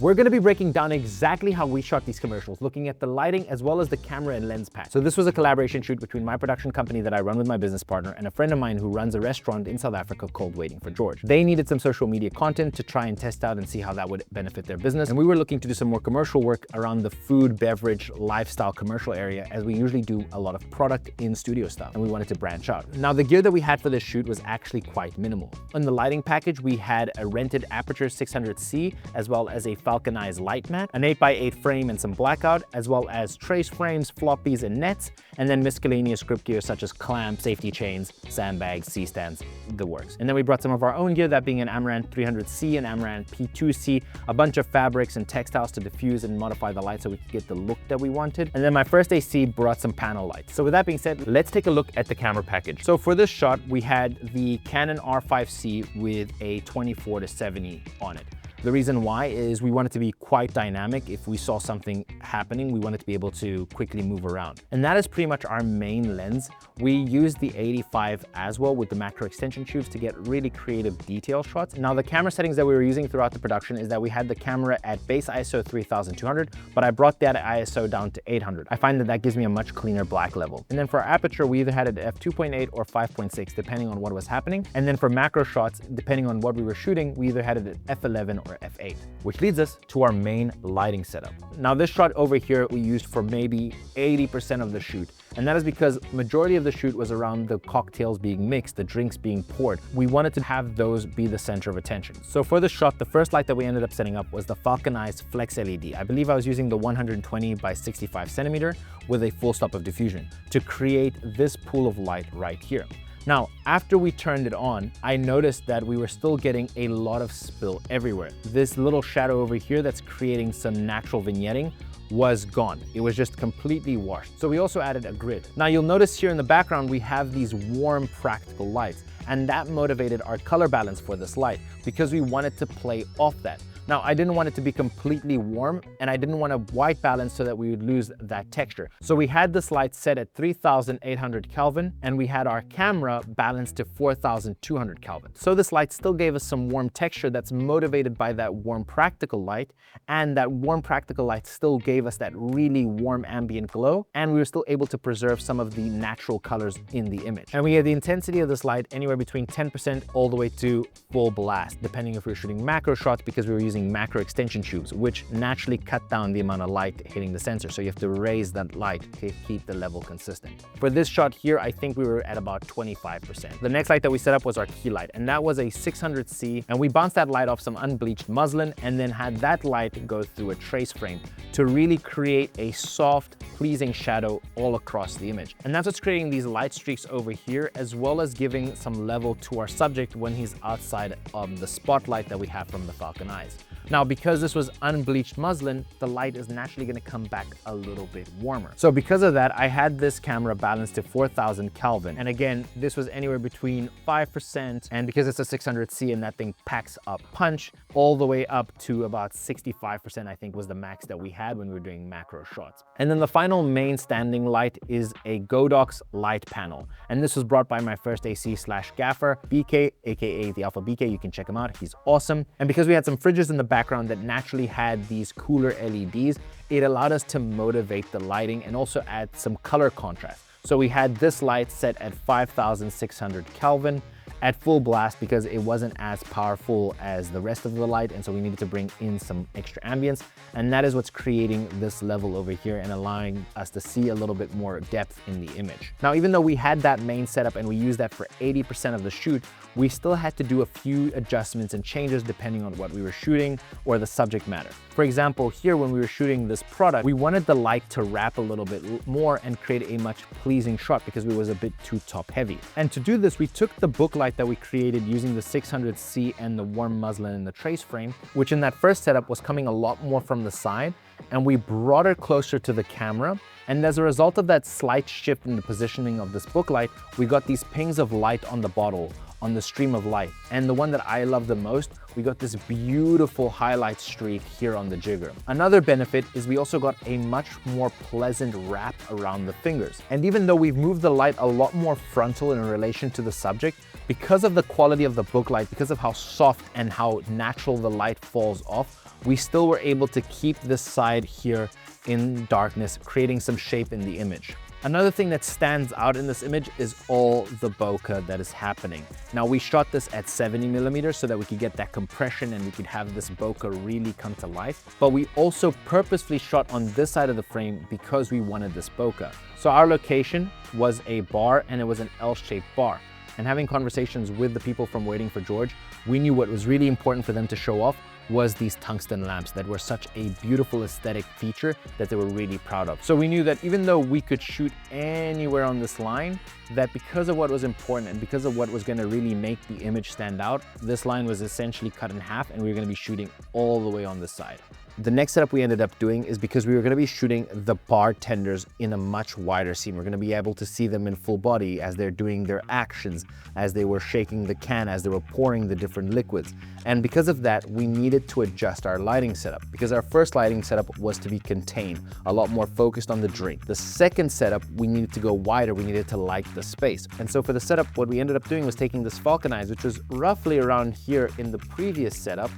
We're gonna be breaking down exactly how we shot these commercials, looking at the lighting as well as the camera and lens pack. So this was a collaboration shoot between my production company that I run with my business partner and a friend of mine who runs a restaurant in South Africa called Waiting for George. They needed some social media content to try and test out and see how that would benefit their business. And we were looking to do some more commercial work around the food, beverage, lifestyle commercial area, as we usually do a lot of product in studio stuff, and we wanted to branch out. Now, the gear that we had for this shoot was actually quite minimal. On the lighting package, we had a rented Aperture 600C, as well as a Falconized light mat, an 8x8 frame and some blackout, as well as trace frames, floppies, and nets, and then miscellaneous grip gear such as clamps, safety chains, sandbags, C-stands, the works. And then we brought some of our own gear, that being an Amaranth 300C and Amaranth P2C, a bunch of fabrics and textiles to diffuse and modify the light so we could get the look that we wanted. And then my first AC brought some panel lights. So with that being said, let's take a look at the camera package. So for this shot, we had the Canon R5C with a 24-70 on it. The reason why is we want it to be quite dynamic. If we saw something happening, we want it to be able to quickly move around. And that is pretty much our main lens. We use the 85 as well with the macro extension tubes to get really creative detail shots. Now, the camera settings that we were using throughout the production is that we had the camera at base ISO 3200, but I brought that ISO down to 800. I find that that gives me a much cleaner black level. And then for our aperture, we either had it at f2.8 or 5.6, depending on what was happening. And then for macro shots, depending on what we were shooting, we either had it at f11 or f8, which leads us to our main lighting setup. Now, this shot over here we used for maybe 80% of the shoot. And that is because majority of the shoot was around the cocktails being mixed, the drinks being poured. We wanted to have those be the center of attention. So for the shot, the first light that we ended up setting up was the Falconized Flex LED. I believe I was using the 120 by 65 centimeter with a full stop of diffusion to create this pool of light right here. Now, after we turned it on, I noticed that we were still getting a lot of spill everywhere. This little shadow over here that's creating some natural vignetting was gone. It was just completely washed. So we also added a grid. Now, you'll notice here in the background, we have these warm practical lights, and that motivated our color balance for this light because we wanted to play off that. Now, I didn't want it to be completely warm, and I didn't want a white balance so that we would lose that texture. So we had this light set at 3800 Kelvin, and we had our camera balanced to 4200 Kelvin. So this light still gave us some warm texture that's motivated by that warm practical light, and that warm practical light still gave us that really warm ambient glow, and we were still able to preserve some of the natural colors in the image. And we had the intensity of this light anywhere between 10% all the way to full blast, depending if we were shooting macro shots, because we were using macro extension tubes, which naturally cut down the amount of light hitting the sensor. So you have to raise that light to keep the level consistent. For this shot here, I think we were at about 25%. The next light that we set up was our key light, and that was a 600C, and we bounced that light off some unbleached muslin and then had that light go through a trace frame to really create a soft, pleasing shadow all across the image. And that's what's creating these light streaks over here, as well as giving some level to our subject when he's outside of the spotlight that we have from the Falconized. Now, because this was unbleached muslin, the light is naturally going to come back a little bit warmer. So because of that, I had this camera balanced to 4000 Kelvin. And again, this was anywhere between 5%, and because it's a 600C and that thing packs up punch, all the way up to about 65%, I think was the max that we had when we were doing macro shots. And then the final main standing light is a Godox light panel. And this was brought by my first AC/gaffer, BK, aka the Alpha BK. You can check him out, he's awesome. And because we had some fridges in the background that naturally had these cooler LEDs, it allowed us to motivate the lighting and also add some color contrast. So we had this light set at 5600 Kelvin at full blast because it wasn't as powerful as the rest of the light, and so we needed to bring in some extra ambience, and that is what's creating this level over here and allowing us to see a little bit more depth in the image. Now, even though we had that main setup and we used that for 80% of the shoot, we still had to do a few adjustments and changes depending on what we were shooting or the subject matter. For example, here when we were shooting this product, we wanted the light to wrap a little bit more and create a much pleasing shot because it was a bit too top heavy. And to do this, we took the book light that we created using the 600C and the warm muslin and the trace frame, which in that first setup was coming a lot more from the side, and we brought it closer to the camera. And as a result of that slight shift in the positioning of this book light, we got these pings of light on the bottle on the stream of light. And the one that I love the most, we got this beautiful highlight streak here on the jigger. Another benefit is we also got a much more pleasant wrap around the fingers. And even though we've moved the light a lot more frontal in relation to the subject, because of the quality of the book light, because of how soft and how natural the light falls off, we still were able to keep this side here in darkness, creating some shape in the image. Another thing that stands out in this image is all the bokeh that is happening. Now, we shot this at 70mm so that we could get that compression and we could have this bokeh really come to life. But we also purposefully shot on this side of the frame because we wanted this bokeh. So our location was a bar, and it was an L-shaped bar. And having conversations with the people from Waiting for George, we knew what was really important for them to show off was these tungsten lamps that were such a beautiful aesthetic feature that they were really proud of. So we knew that even though we could shoot anywhere on this line, that because of what was important and because of what was going to really make the image stand out, this line was essentially cut in half, and we were going to be shooting all the way on this side. The next setup we ended up doing is because we were going to be shooting the bartenders in a much wider scene. We're going to be able to see them in full body as they're doing their actions, as they were shaking the can, as they were pouring the different liquids. And because of that, we needed to adjust our lighting setup, because our first lighting setup was to be contained, a lot more focused on the drink. The second setup, we needed to go wider. We needed to light the space. And so for the setup, what we ended up doing was taking this falcon eyes, which was roughly around here in the previous setup,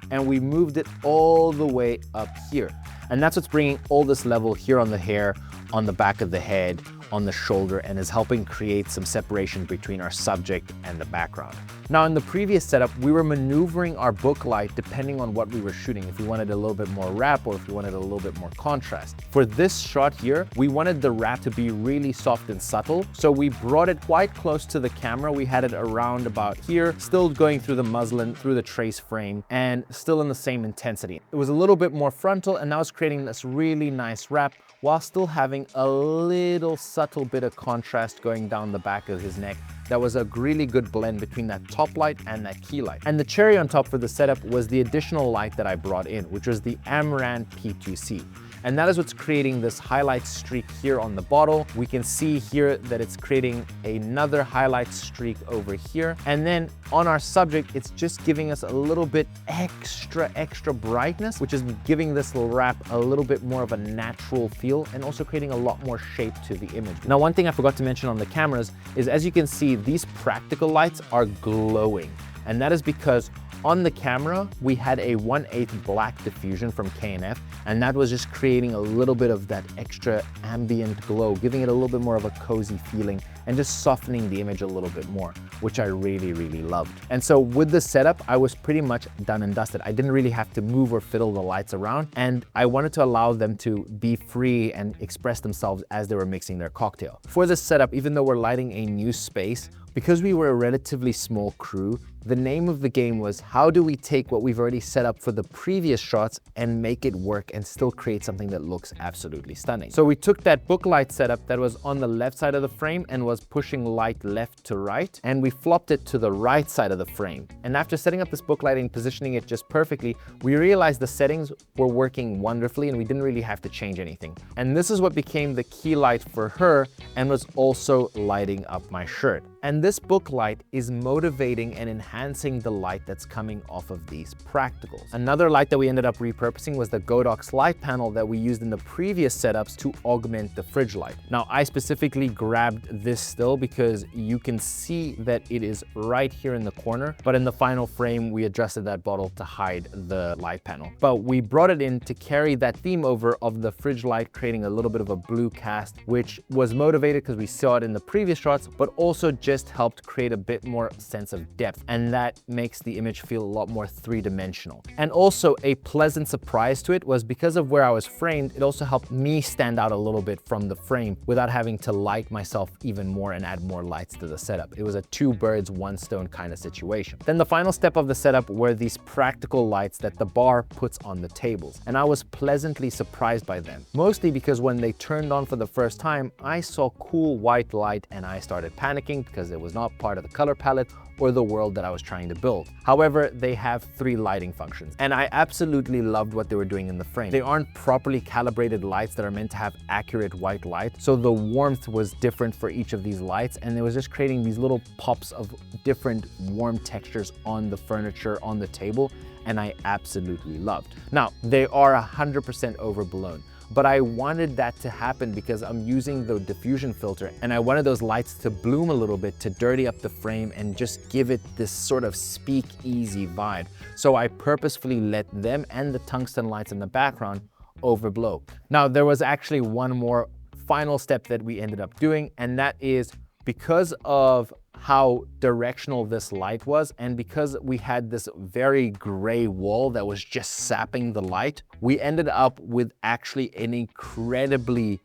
and we moved it all the way up here. And that's what's bringing all this level here on the hair, on the back of the head, on the shoulder, and is helping create some separation between our subject and the background. Now, in the previous setup, we were maneuvering our book light depending on what we were shooting, if we wanted a little bit more wrap or if we wanted a little bit more contrast. For this shot here, we wanted the wrap to be really soft and subtle, so we brought it quite close to the camera. We had it around about here, still going through the muslin, through the trace frame, and still in the same intensity. It was a little bit more frontal, and now it's creating this really nice wrap while still having a little subtle bit of contrast going down the back of his neck. That was a really good blend between that top light and that key light. And the cherry on top for the setup was the additional light that I brought in, which was the Amaranth P2C. And that is what's creating this highlight streak here on the bottle. We can see here that it's creating another highlight streak over here. And then on our subject, it's just giving us a little bit extra brightness, which is giving this wrap a little bit more of a natural feel and also creating a lot more shape to the image. Now, one thing I forgot to mention on the cameras is, as you can see, these practical lights are glowing. And that is because on the camera, we had a 1/8 black diffusion from K&F, and that was just creating a little bit of that extra ambient glow, giving it a little bit more of a cozy feeling and just softening the image a little bit more, which I really loved. And so with this setup, I was pretty much done and dusted. I didn't really have to move or fiddle the lights around, and I wanted to allow them to be free and express themselves as they were mixing their cocktail. For this setup, even though we're lighting a new space, because we were a relatively small crew, the name of the game was, how do we take what we've already set up for the previous shots and make it work and still create something that looks absolutely stunning? So we took that book light setup that was on the left side of the frame and was pushing light left to right, and we flopped it to the right side of the frame. And after setting up this book light and positioning it just perfectly, we realized the settings were working wonderfully and we didn't really have to change anything. And this is what became the key light for her and was also lighting up my shirt. And this book light is motivating and enhancing the light that's coming off of these practicals. Another light that we ended up repurposing was the Godox light panel that we used in the previous setups to augment the fridge light. Now, I specifically grabbed this still because you can see that it is right here in the corner, but in the final frame, we adjusted that bottle to hide the light panel. But we brought it in to carry that theme over of the fridge light, creating a little bit of a blue cast, which was motivated because we saw it in the previous shots, but also just helped create a bit more sense of depth, and that makes the image feel a lot more three-dimensional. And also a pleasant surprise to it was, because of where I was framed, it also helped me stand out a little bit from the frame without having to light myself even more and add more lights to the setup. It was a two birds, one stone kind of situation. Then the final step of the setup were these practical lights that the bar puts on the tables, and I was pleasantly surprised by them, mostly because when they turned on for the first time, I saw cool white light and I started panicking because because it was not part of the color palette or the world that I was trying to build. However, they have 3 lighting functions, and I absolutely loved what they were doing in the frame. They aren't properly calibrated lights that are meant to have accurate white light, so the warmth was different for each of these lights, and it was just creating these little pops of different warm textures on the furniture, on the table, and I absolutely loved. Now, they are 100% overblown, but I wanted that to happen because I'm using the diffusion filter, and I wanted those lights to bloom a little bit to dirty up the frame and just give it this sort of speakeasy vibe. So I purposefully let them and the tungsten lights in the background overblow. Now, there was actually one more final step that we ended up doing, and that is because of how directional this light was, and because we had this very gray wall that was just sapping the light, we ended up with actually an incredibly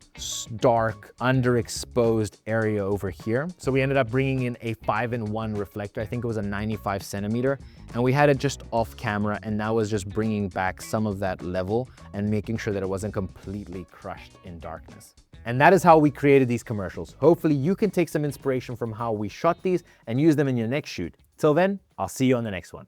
dark, underexposed area over here. So we ended up bringing in a 5-in-1 reflector. I think it was a 95 centimeter, and we had it just off camera, and that was just bringing back some of that level and making sure that it wasn't completely crushed in darkness. And that is how we created these commercials. Hopefully you can take some inspiration from how we shot these and use them in your next shoot. Till then, I'll see you on the next one.